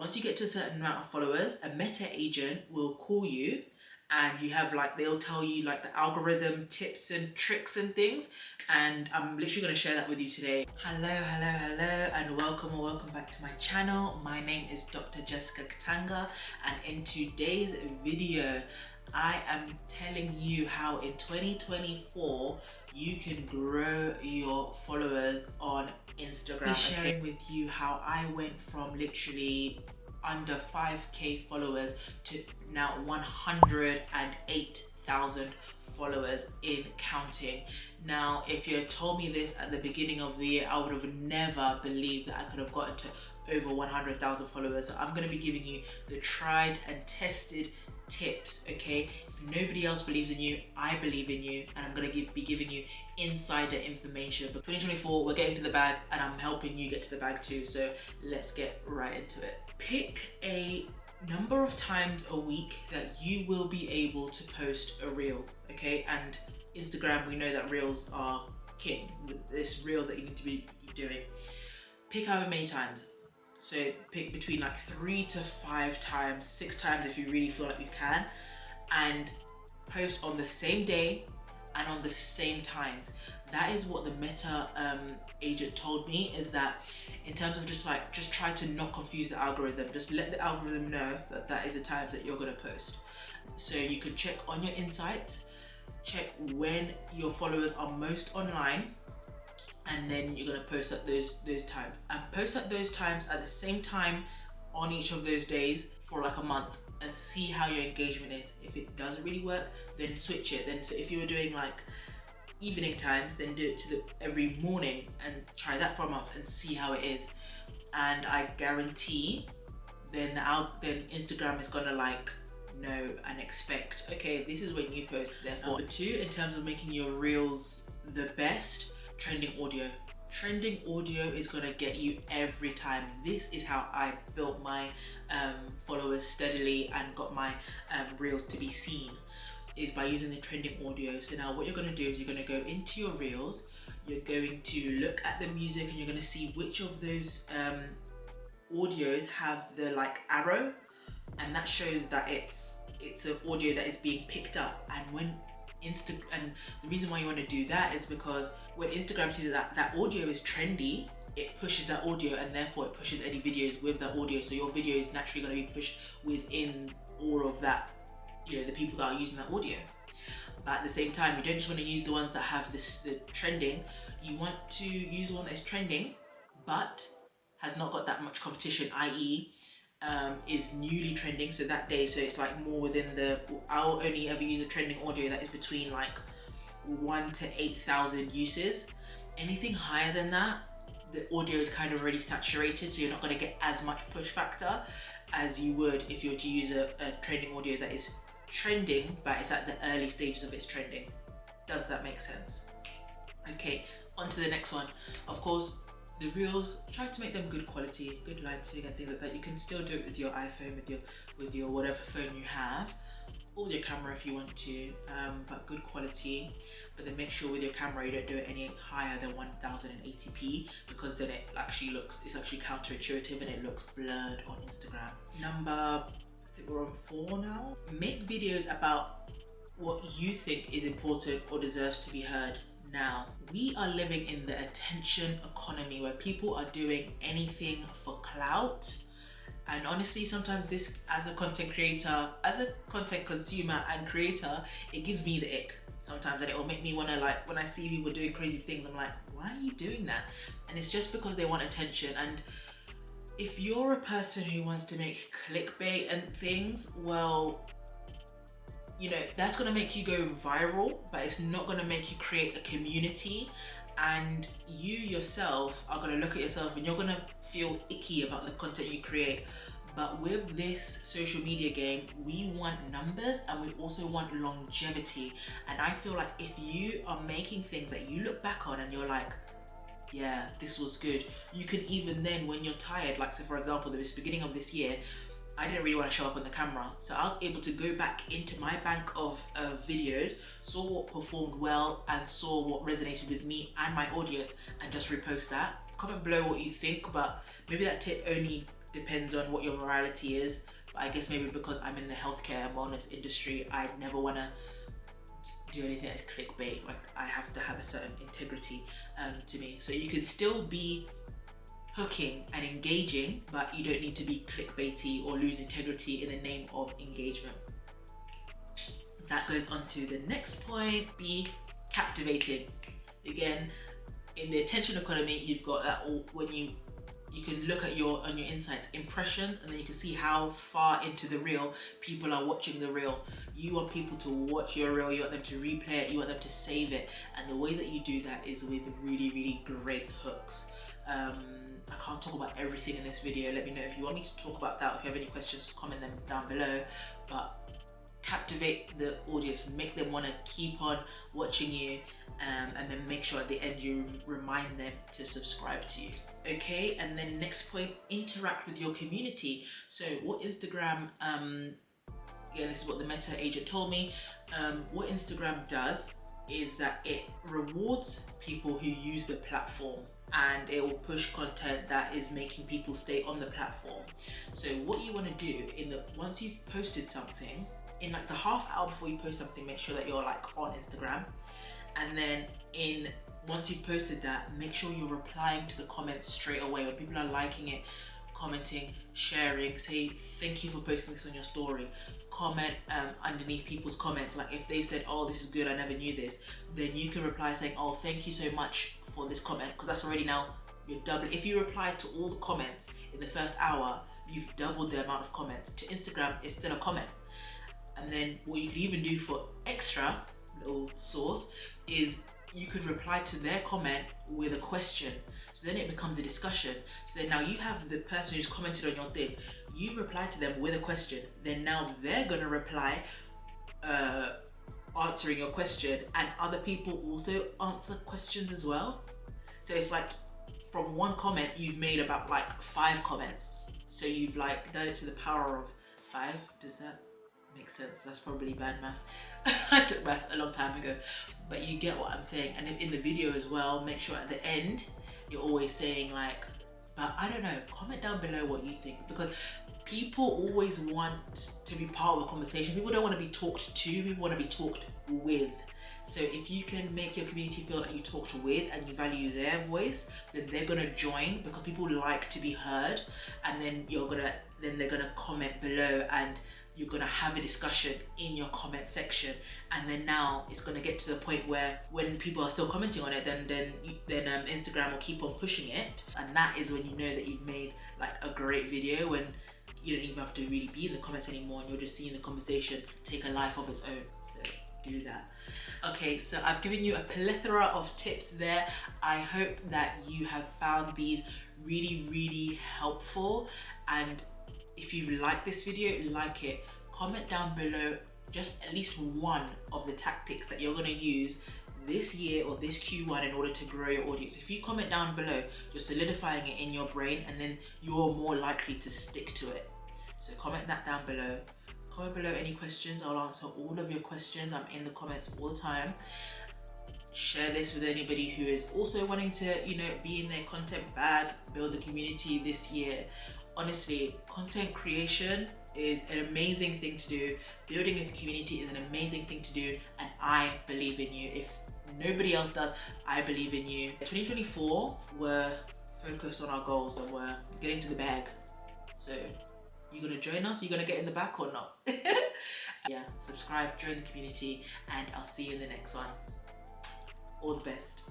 once you get to a certain amount of followers, a Meta agent will call you, and you have like, they'll tell you like the algorithm tips and tricks and things, and I'm literally going to share that with you today. Hello, and welcome back to my channel. My name is Dr. Jessica Katanga, and in today's video I am telling you how in 2024 you can grow your followers on Instagram. I'm sharing with you how I went from literally under 5k followers to now 108,000 followers in counting. Now, if you had told me this at the beginning of the year, I would have never believed that I could have gotten to over 100,000 followers. So I'm going to be giving you the tried and tested tips, okay? If nobody else believes in you, I believe in you, and I'm going to be giving you insider information. But 2024, we're getting to the bag, and I'm helping you get to the bag too. So let's get right into it. Pick a number of times a week that you will be able to post a reel, okay? And Instagram, we know that reels are king. There's reels that you need to be doing. Pick however many times. So pick between like 3 to 5 times, 6 times if you really feel like you can, and post on the same day and on the same times. That is what the Meta agent told me, is that in terms of just try to not confuse the algorithm. Just let the algorithm know that that is the times that you're gonna post. So you could check on your insights, check when your followers are most online, and then you're gonna post at those times. And post at those times at the same time on each of those days for like a month and see how your engagement is. If it doesn't really work, then switch it. Then so if you were doing like evening times, then do it to every morning and try that for a month and see how it is. And I guarantee then Instagram is gonna like know and expect, okay, this is when you post. Therefore, number 2, in terms of making your reels the best, trending audio. Trending audio is gonna get you every time. This is how I built my followers steadily and got my reels to be seen, is by using the trending audio. So now what you're gonna do is you're gonna go into your reels, you're going to look at the music, and you're gonna see which of those audios have the like arrow, and that shows that it's an audio that is being picked up. And when and the reason why you want to do that is because when Instagram sees that audio is trendy, it pushes that audio, and therefore it pushes any videos with that audio. So your video is naturally going to be pushed within all of that, you know, the people that are using that audio. But at the same time, you don't just want to use the ones that have the trending. You want to use one that is trending but has not got that much competition, i.e. Is newly trending, so that day, so it's like more within I'll only ever use a trending audio that is between like 1 to 8,000 uses. Anything higher than that, the audio is kind of already saturated, so you're not going to get as much push factor as you would if you were to use a trending audio that is trending but it's at the early stages of its trending. Does that make sense? Okay, on to the next one. Of course, the reels, try to make them good quality, good lighting and things like that. You can still do it with your iPhone, with your whatever phone you have, or with your camera if you want to, but good quality. But then make sure with your camera you don't do it any higher than 1080p, because then it's actually counterintuitive and it looks blurred on Instagram. I think we're on 4 now. Make videos about what you think is important or deserves to be heard. Now, we are living in the attention economy where people are doing anything for clout. And honestly, sometimes this, as a content creator, as a content consumer and creator, it gives me the ick sometimes, and it will make me want to, like, when I see people doing crazy things, I'm like, why are you doing that? And it's just because they want attention. And if you're a person who wants to make clickbait and things, well, you know, that's gonna make you go viral, but it's not gonna make you create a community. And you yourself are gonna look at yourself and you're gonna feel icky about the content you create. But with this social media game, we want numbers and we also want longevity. And I feel like if you are making things that you look back on and you're like, yeah, this was good, you can even then, when you're tired, like, so for example, this beginning of this year, I didn't really want to show up on the camera. So I was able to go back into my bank of videos, saw what performed well and saw what resonated with me and my audience, and just repost that. Comment below what you think, but maybe that tip only depends on what your morality is. But I guess maybe because I'm in the healthcare and wellness industry, I never want to do anything that's clickbait. Like, I have to have a certain integrity to me. So you can still be hooking and engaging, but you don't need to be clickbaity or lose integrity in the name of engagement. That goes on to the next point, be captivating. Again, in the attention economy, you've got that all, when you can look at your insights, impressions, and then you can see how far into the reel people are watching the reel. You want people to watch your reel, you want them to replay it, you want them to save it, and the way that you do that is with really, really great hooks. I can't talk about everything in this video. Let me know if you want me to talk about that. If you have any questions, comment them down below. But captivate the audience, make them want to keep on watching you, and then make sure at the end you remind them to subscribe to you. Okay, and then next point, interact with your community. So what Instagram, yeah, this is what the Meta agent told me, what Instagram does is that it rewards people who use the platform, and it will push content that is making people stay on the platform. So what you want to do once you've posted something, in like the half hour before you post something, make sure that you're like on Instagram. And then once you've posted that, make sure you're replying to the comments straight away. When people are liking it, commenting, sharing, say thank you for posting this on your story. Comment underneath people's comments. Like if they said, oh, this is good, I never knew this, then you can reply saying, oh, thank you so much for this comment, because that's already now, you're doubling. If you reply to all the comments in the first hour, you've doubled the amount of comments. To Instagram, it's still a comment. And then what you can even do for extra little sauce is you could reply to their comment with a question. So then it becomes a discussion. So then now you have the person who's commented on your thing, you reply to them with a question. Then now they're gonna reply answering your question, and other people also answer questions as well. So it's like from one comment, you've made about like 5 comments. So you've like done it to the power of 5. Does that make sense? That's probably bad maths. I took math a long time ago, but you get what I'm saying. And in the video as well, make sure at the end you're always saying like, but I don't know, comment down below what you think, because people always want to be part of the conversation. People don't want to be talked to, people want to be talked with. So if you can make your community feel like you talked with and you value their voice, then they're gonna join, because people like to be heard. And then they're gonna comment below, and you're gonna have a discussion in your comment section. And then now it's gonna get to the point where when people are still commenting on it, then Instagram will keep on pushing it, and that is when you know that you've made like a great video, when you don't even have to really be in the comments anymore, and you're just seeing the conversation take a life of its own. So do that. Okay, so I've given you a plethora of tips there. I hope that you have found these really, really helpful. And if you like this video, like it, comment down below just at least one of the tactics that you're gonna use this year or this Q1 in order to grow your audience. If you comment down below, you're solidifying it in your brain, and then you're more likely to stick to it. So comment that down below. Comment below any questions. I'll answer all of your questions. I'm in the comments all the time. Share this with anybody who is also wanting to, be in their content bag, build a community this year. Honestly, content creation is an amazing thing to do. Building a community is an amazing thing to do, and I believe in you. If nobody else does, I believe in you. 2024, we're focused on our goals and we're getting to the bag. So you gonna join us? You gonna get in the back or not? Yeah, subscribe, join the community, and I'll see you in the next one. All the best.